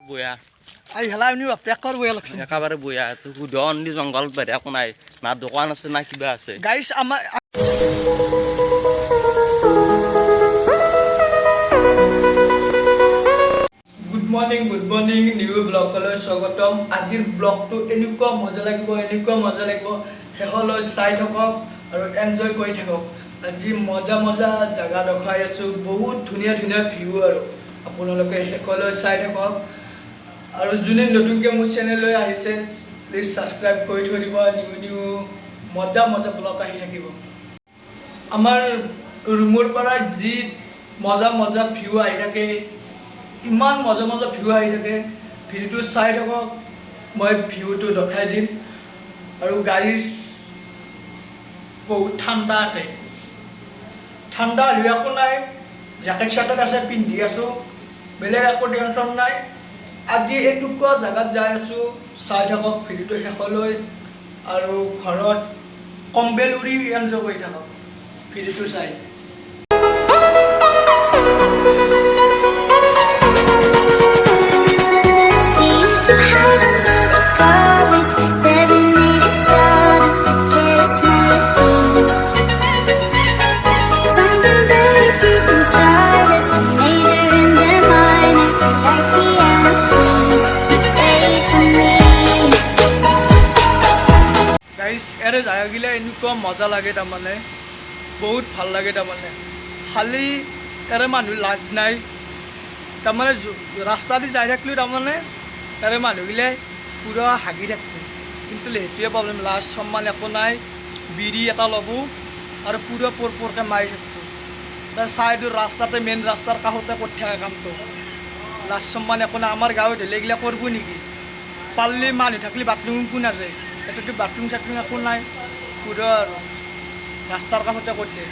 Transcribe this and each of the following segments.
বয়া আই হেলা আমি বাপেকৰ বয়া লাগছে একেবাৰে বয়া আছে সুধন দি জংঘলত বাহিৰে একো নাই না দোকান আছে না কিবা আছে গাইস আমাৰ গুড মৰ্নিং নিউ ব্লগলৈ স্বাগতম আজিৰ ব্লগটো এনেকুৱা মজা লাগিব শেষলৈ চাই থাকক আৰু এনজয় কৰি থাকক আজি মজা জাগা দেখাই আছো বহুত ধুনীয়া ভিউ আৰু আপোনালোকে শেষলৈ চাই থাকক আৰু যোনে নতুনকৈ মোৰ চেনেললৈ আহিছে প্লিজ সাবস্ক্ৰাইব কৰি থৈ দিব নিউ মজা ব্লগ আহি থাকিব আমাৰ ৰুমৰ পৰা যি মজা ভিউ আহি থাকে ইমান মজা ভিউ আহি থাকে ভিডিওটো চাই থাকক মই ভিউটো দেখাই দিম আৰু গাইস বহুত ঠাণ্ডা হ'লেও একো নাই জেকেট চেকেট আছে পিন্ধি আছোঁ বেলেগ একো টেনশ্যন নাই আজি এনেকুৱা জাগাত যাই আছোঁ চাই থাকক ভিডিওটো শেষলৈ আৰু ঘৰত কম্বেল উৰি এনজয় কৰি থাকক ভিডিওটো চাই এৰে জাগাগিলা এনেকুৱা মজা লাগে তাৰমানে বহুত ভাল লাগে তাৰমানে খালি এৰে মানুহ লাজ নাই তাৰমানে ৰাস্তা দি যাই থাকিলেও তাৰমানে তাৰে মানুহগিলাই পুৰা হাগি থাকিব কিন্তু সেইটোৱে প্ৰব্লেম লাজ সন্মান একো নাই বিৰি এটা ল'ব আৰু পুৰা পৰকে মাৰি থাকিব তাৰ চাইডৰ ৰাস্তাতে মেইন ৰাস্তাৰ কাষতে কৰি থাকে কামটো লাজ সন্মান একো নাই আমাৰ গাঁৱত হ'লে এইগিলা কৰিব নেকি পাৰলি মানুহ থাকিলে বাথৰুম কোন আছে এটোতো বাথৰুম চাথৰুম একো নাই পুৰা আৰু ৰাস্তাৰ কাষতে কৰি দিয়ে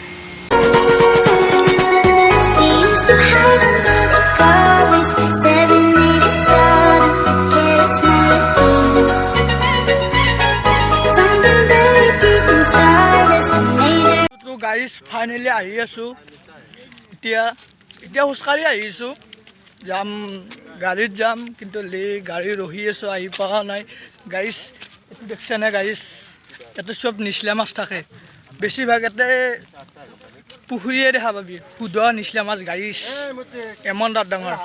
গাইজ ফাইনেলি আহি আছোঁ এতিয়া খোজকাঢ়ি আহিছোঁ যাম গাড়ীত যাম কিন্তু গাড়ী ৰখি আছোঁ আহি পোৱা নাই গাইজ এইটো দেখিছেনে গাইজ ইয়াতে চব নিচলা মাছ থাকে বেছিভাগ ইয়াতে পুখুৰীয়ে দেখা পাবি শুদ্ধ নিচলা মাছ গাইজ এমন ডাঙৰ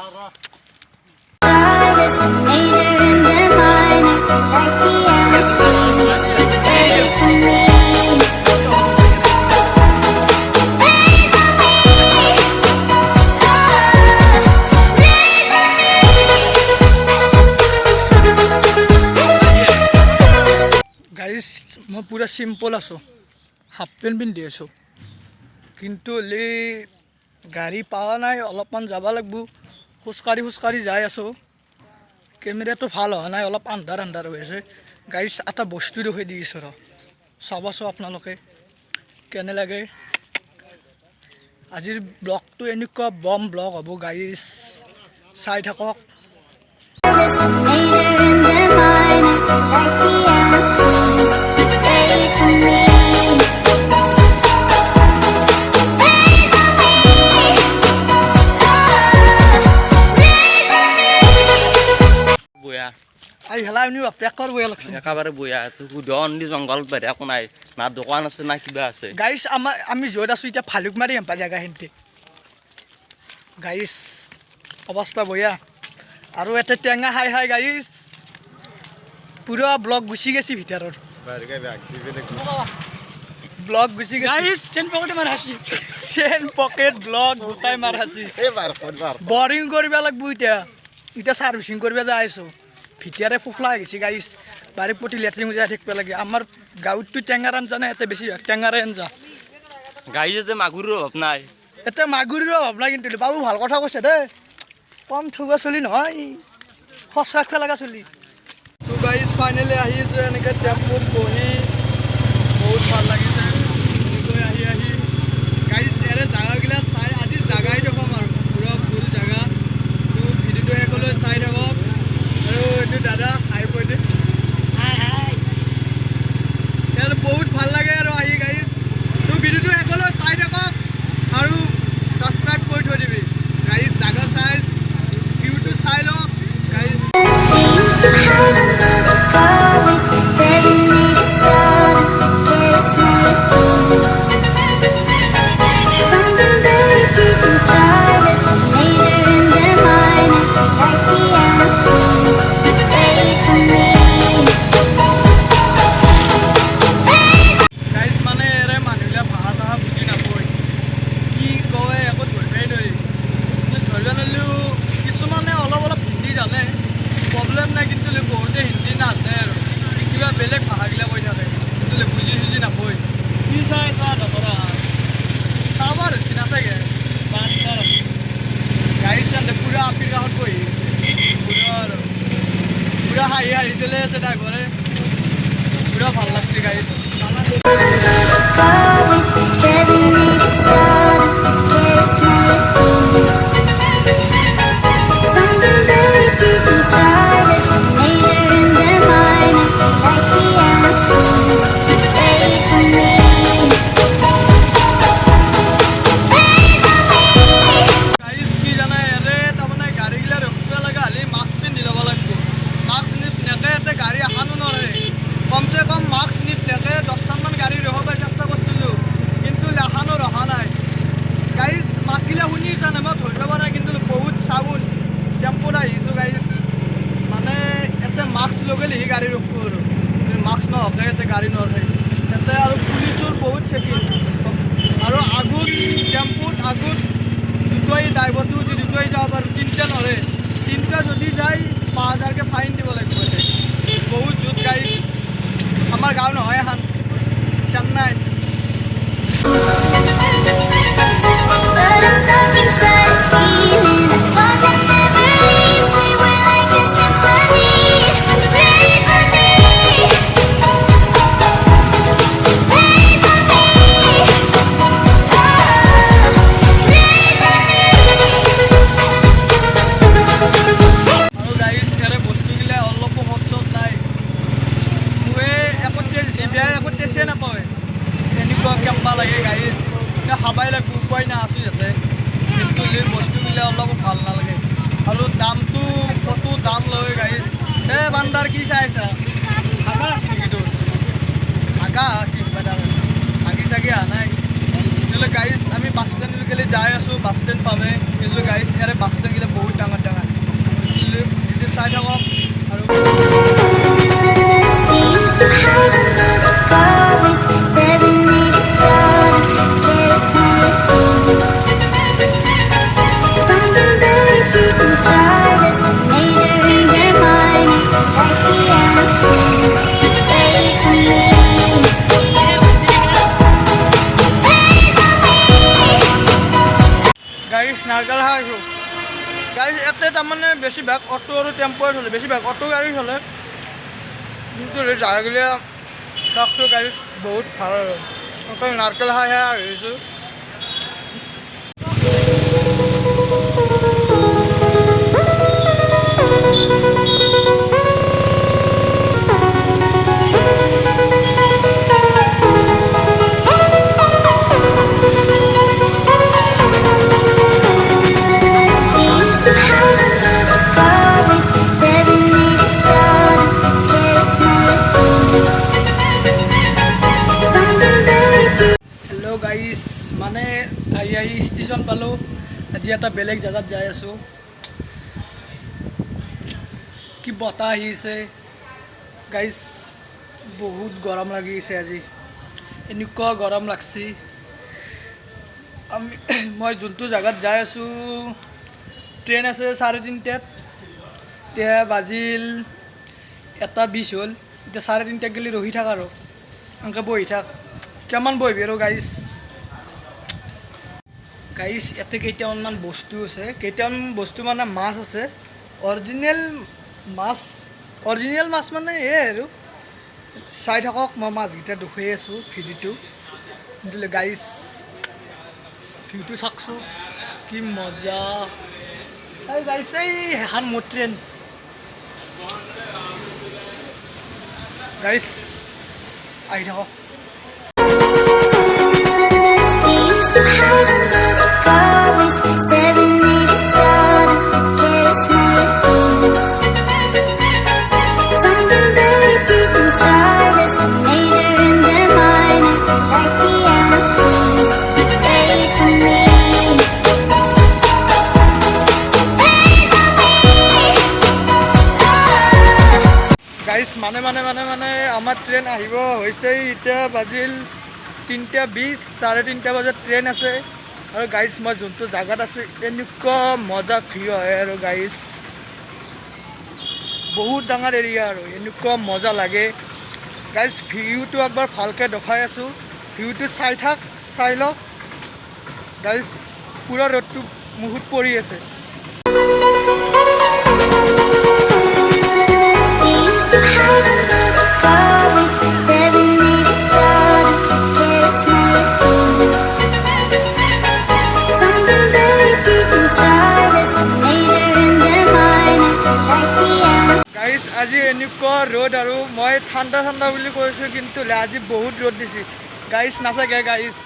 মই পুৰা চিম্পল আছোঁ হাফ পেণ্ট পিন্ধি আছোঁ কিন্তু গাড়ী পোৱা নাই অলপমান যাব লাগিব খোজকাঢ়ি যাই আছোঁ কেমেৰাটো ভাল হোৱা নাই অলপ আন্ধাৰ হৈ আছে গাড়ী এটা বস্তু দেখুৱাই দি আছোঁ চাবাচোন আপোনালোকে কেনে লাগে আজিৰ ব্লগটো এনেকুৱা বম ব্লগ হ'ব গাইজ চাই থাকক আই হেলা আমি বাপেকৰ বয়া লাগছে একেবাৰে বয়া আছে সুধন দি জংঘলত বাহিৰে একো নাই না দোকান আছে না কিবা আছে গাইস আমি য'ত আছোঁ এতিয়া ভালুকমাৰি হেম্পা জেগাখিনিতে গাইস অৱস্থা বয়া আৰু এটা টেঙা খাই গাইস পুৰা ব্লগ গুচি গৈছে ভিতৰৰ ব্লগ গুচি গৈছে গাইস চেন পকেট ব্লগ গোটাই মাৰ হাসি বৰিং কৰিব লাগিব এতিয়া সাৰ্ভিসিং কৰিব যাই আছোঁ ভিতৰে ফুফলা গৈছে গাইছ বাৰী প্ৰতি লেট্ৰিন যাই থাকিব লাগে আমাৰ গাঁৱততো টেঙাৰ আঞ্জা নাই ইয়াতে বেছি টেঙাৰে আঞ্জা গাইছ যে মাগুৰৰ অভাৱ নাই ইয়াতে মাগুৰীৰো অভাৱ নাই কিন্তু বাবু ভাল কথা কৈছে দেই কম থবা চলি নহয় সঁচ ৰাখিব লগা চলি তো গাইছ ফাইনেলি আহিছোঁ এনেকৈ টেম্পুত বহি বহুত ভাল লাগিছে আহি গাইছ ইয়াৰে জাগাগিলা চাই আজি জাগাই দেখুৱাম আৰু পুৰা ফুল জাগা তো ভিডিঅ'টো শেষলৈ চাই থাকক আৰু এইটো দাদা হাই পইণ্ট ইয়াৰ বহুত ভাল লাগে আৰু আহি গাইছ তো ভিডিঅ'টো শেষলৈ চাই থাকক আৰু ছাবস্ক্ৰাইব কৰি থৈ দিবি গাইছ জাগা চাই ভিউটো চাই লওক গাইছ পুৰা হাঁহি হাঁহি চলি আছে ড্ৰাইভাৰে পুৰা ভাল লাগছে guys Always serenade each other with careless melodies. Something very deep inside us, a major in their minor, like piano keys. You play for me. Guys কি জানা ইয়াতে তাৰমানে গাড়ীগিলা ৰখিব লগা হ'লে মাস্ক পিন্ধি ল'ব লাগিব মাস্ক নিপিন্ধাকে ইয়াতে গাড়ী আহানো নোৱাৰে কমচে কম মাস্ক নিপিন্ধাকে 10খনমান গাড়ী ৰখাবৰ চেষ্টা কৰিছিলোঁ কিন্তু এখনো ৰখা নাই গাইজ মাতগিলা শুনি জানে মই ধৰিব পৰা নাই কিন্তু বহুত চাউণ্ড টেম্পোত আহিছোঁ গাইজ মানে ইয়াতে মাস্ক লগালেহি গাড়ী ৰখিব আৰু মাস্ক নহকে ইয়াতে গাড়ী নৰখে ইয়াতে আৰু পুলিচৰ বহুত চেকিং আৰু আগত টেম্পোত আগত দুটাই ড্ৰাইভাৰটো যদি দুটাই যাব পাৰোঁ তিনিটা নৰে তিনিটা যদি যায় 5,000কে ফাইন দিব লাগিব বহুত জোত গাড়ী আমাৰ গাঁও নহয় এখন Chennai But I'm stuck inside a feeling, a song that never leaves. We were like a symphony, play for me, play for me, আৰু গাড়ী ইয়াৰে বস্তুগিলা অলপো সৎ নাই মই একো জিভাই একো টেষ্টে নাপাওঁ এনেকুৱা কেম্বা লাগে গাড়ী এতিয়া খাবাই লাগিব উপায় নাই আছোঁ ইয়াতে কিন্তু এই বস্তুগিলা অলপো ভাল নালাগে আৰু দামটো কত দাম লয় গাড়ী বান্দাৰ কি চাইছা আগা আছে নেকি তোৰ আগা আছে আগি চাগি অহা নাই তেতিয়াহ'লে গাড়ী আমি বাছ ষ্টেণ্ডলৈকে যাই আছোঁ বাছ ষ্টেণ্ড পামে কিন্তু গাড়ী ইয়াৰে বাছ ষ্টেণ্ডগিলা বহুত ডাঙৰ ডাঙৰ চাই থাকক আৰু we used to hide under the covers, serenade each other with careless melodies. Something very deep inside us, a major in their minor, like piano keys. You play for me, play for me. গাড়ী নাৰকাল খাইছোঁ গাড়ী ইয়াতে তাৰমানে বেছিভাগ auto আৰু টেম্পোৱে চলে বেছিভাগ auto গাড়ী চলে কিন্তু জাগাগিলা চাওকচোন গাড়ী বহুত ভাল আৰু অকল নাৰকেল খাইহে আহিছোঁ We used to hide under the covers, serenade each other with careless melodies. Something very deep. Hello' guys মানে আহি ষ্টেচন পালোঁ আজি এটা বেলেগ জেগাত যাই আছোঁ কি বতাহ আহিছে গাইজ বহুত গৰম লাগিছে আজি এনেকুৱা গৰম লাগছি মই যোনটো জেগাত যাই আছোঁ ট্ৰেইন আছে 3:30টাত এতিয়া বাজিল 1:20 হ'ল এতিয়া 3:30টাত গেলি ৰখি থাক আৰু এনেকৈ বহি থাক কিমান বহিবি আৰু গাইজ ইয়াতে কেইটামান বস্তু আছে কেইটামান বস্তু মানে মাছ আছে অৰিজিনেল মাছ মানে এই আৰু চাই থাকক মই মাছকেইটা দেখুৱাই আছোঁ ভিডিঅ'টো কিন্তু গাইজ ভিউটো চাওকচোন কি মজা এই গাইজ এই সেইখন মোৰ ট্ৰেইন গাইজ আহি থাকক We used to hide under the covers, serenade each other with careless melodies. Something very deep inside us, a major in their minor, like piano keys. You play for me, play for me. Guys মানে আমাৰ train আহিব হৈছে এতিয়া বাজিল 3:20 3:30 বজাত train আছে আৰু guys মই যোনটো জেগাত আছোঁ এনেকুৱা মজা ভিউ হয় আৰু গাইজ বহুত ডাঙৰ এৰিয়া আৰু এনেকুৱা মজা লাগে গাইজ ভিউটো একবাৰ ভালকৈ দেখাই আছোঁ ভিউটো চাই লওক গাইজ পুৰা ৰ'দটো মুখত পৰি আছে We গাইজ আজি এনেকুৱা ৰ'দ আৰু মই ঠাণ্ডা ঠাণ্ডা বুলি কৈছোঁ কিন্তু আজি বহুত ৰ'দ দিছে গাইজ নাচাগে গাইজ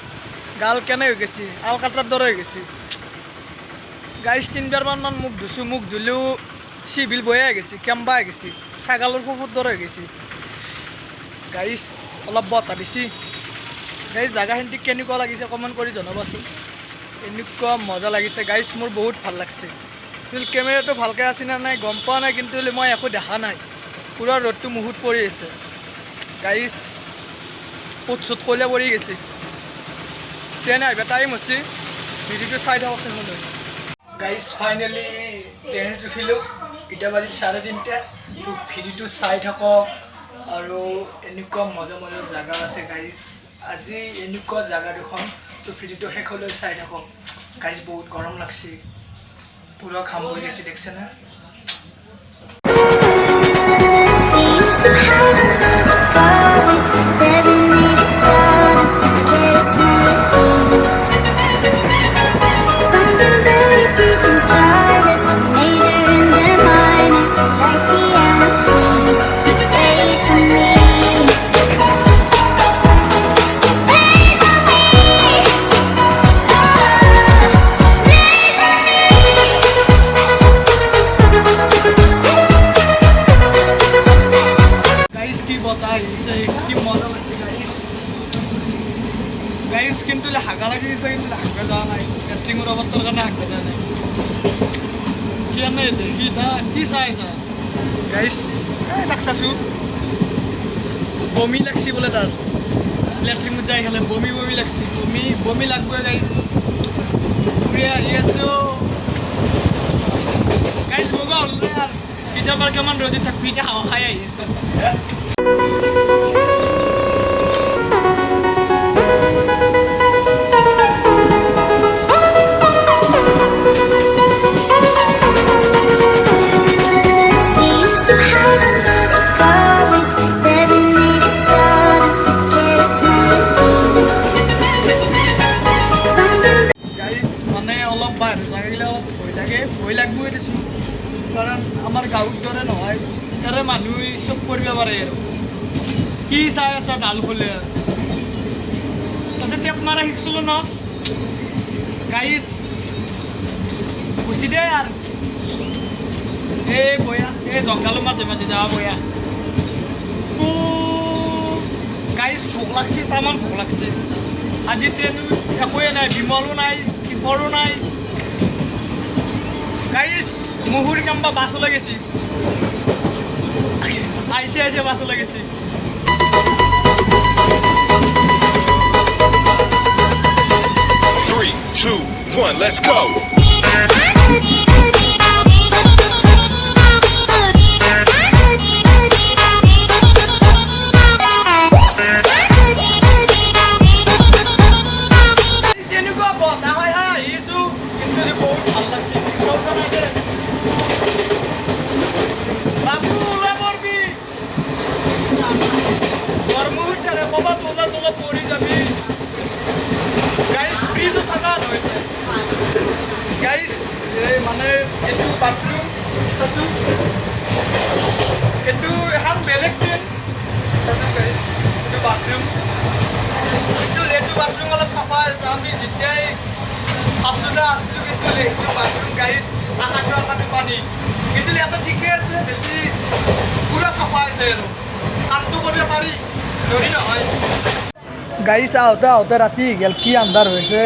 গাল কেনে হৈ গৈছে আলকাট্ৰাৰ দৰে হৈ গৈছে গাইজ 3বাৰমান মুখ ধুছোঁ মুখ ধুলেও চিভিল বয়ে হৈ গৈছে কেম্বা হৈ গৈছে ছাগালৰ সুখৰ দৰে হৈ গৈছে গাইজ অলপ বতাহ দিছে গাইজ জাগাখিনি কেনেকুৱা লাগিছে কমেণ্ট কৰি জনাবাচোন এনেকুৱা মজা লাগিছে গাইজ মোৰ বহুত ভাল লাগছে কিন্তু কেমেৰাটো ভালকৈ আছে নে নাই গম পোৱা নাই কিন্তু মই একো দেখা নাই পুৰা ৰ'দটো মুহুত পৰি আছে গাইজ পুট চুট কলিয়া পৰি গৈছে ট্ৰেইন আহিব টাইম হৈছে ভিডিঅ'টো চাই থাকক শেষলৈ গাইজ ফাইনেলি ট্ৰেইনত উঠিলোঁ এতিয়া বাজি 3:30 ভিডিঅ'টো চাই থাকক আৰু এনেকুৱা মজা মজা জাগা আছে গাইজ আজি এনেকুৱা জাগা দুখন তো ভিডিঅ'টো শেষলৈ চাই থাকক গাইজ বহুত গৰম লাগছে পুৰা খাম হৈ গৈছে দেখছে না We used to hide under the covers, staring at each other, carelessly things. Something very deep inside us, major and then minor, like piano keys. You played for me. Guys কি বতাহ আহিছে কি মজা লাগিছে গাইজ কিন্তু হাগা লাগিছে কিন্তু হাগবা যোৱা নাই কেটাৰিঙৰ অৱস্থাৰ কাৰণে হাগবা যোৱা নাই কি আনে দেখি কি চাই আছা গাইজ তাক চাইছোঁ বমি লাগছি বোলে তাৰ লেট্ৰিনত যাই খালে বমি লাগছি বমি লাগবই গাইজ ঘূৰি আহি আছোঁ গাইজ বগা হ'ল আৰু কেতিয়াবা কিমান ৰ'দত থাকবি এতিয়া হাৱা খাই আহি আছোঁ We used to hide under the covers, staring at each other, carelessly things. Something guys মানে অলপ বাহিৰ জাগাগিলা অলপ ভয় লাগবই দেচোন কাৰণ আমাৰ গাঁৱৰ দৰে নহয় তাৰে মানুহে চব কৰিব পাৰে আৰু কি চাই আছা ডাল খোলে তাতে টেপ মাৰা শিকিছিলোঁ ন গাইজ গুচি দে আৰু এই বয়া এই জংঘলৰ মাজে মাজে যাবা বয়া গাইজ ভোক লাগছে তামান ভোক লাগছে আজি ট্ৰেইন একোৱে নাই বিমলো নাই চিপৰো নাই গাইজ মুহুৰ কাম্বা বাছলৈ গেছি আহিছে বাছলৈ গেছি 3, 2, 1, let's go. এনেকুৱা বতাহ হয় আহিছোঁ কিন্তু বহুত ভাল লাগছে বাবু ওলাই পৰবি গৰম উঠাৰে ক'ৰবাত তোলা পৰি যাবি গাইজ ফ্ৰীটো থকা হৈছে গাইজ এই মানে এইটো বাথৰুম চাইছোঁ এইটো এখন বেলেগ ট্ৰেইন চাইছোঁ গাইজ এইটো বাথৰুম কিন্তু এইটো বাথৰুম অলপ চাফা আছে আমি যেতিয়াই আছিলোঁ কিন্তু এইটো বাথৰুম গাইজ আকাটো পানী কিন্তু ইয়াতে ঠিকে আছে বেছি পুৰা চাফা আছে আৰু কামটো কৰিব পাৰি ধৰি নহয় গাইজ আহোঁতে ৰাতি গেল কি আন্ধাৰ হৈছে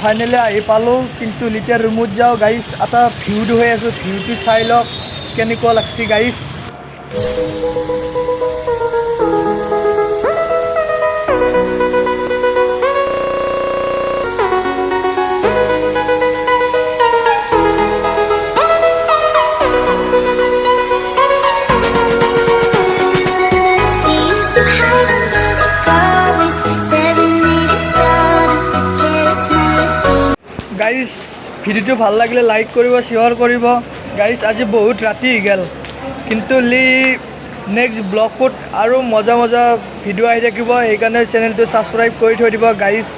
ফাইনেলি আহি পালোঁ কিন্তু এতিয়া ৰুমত যাওঁ গাইজ এটা ভিউটো হৈ আছোঁ ভিউটো চাই লওক কেনেকুৱা লাগছে guys we used to hide under the covers, staring at each other, carelessly things. Guys ভিডিঅ'টো ভাল লাগিলে লাইক কৰিব শ্বেয়াৰ কৰিব গাইজ আজি বহুত ৰাতি গ'ল কিন্তু নেক্সট ব্লগত আৰু মজা ভিডিঅ' আহি থাকিব সেইকাৰণে চেনেলটো ছাবস্ক্ৰাইব কৰি থৈ দিব গাইজ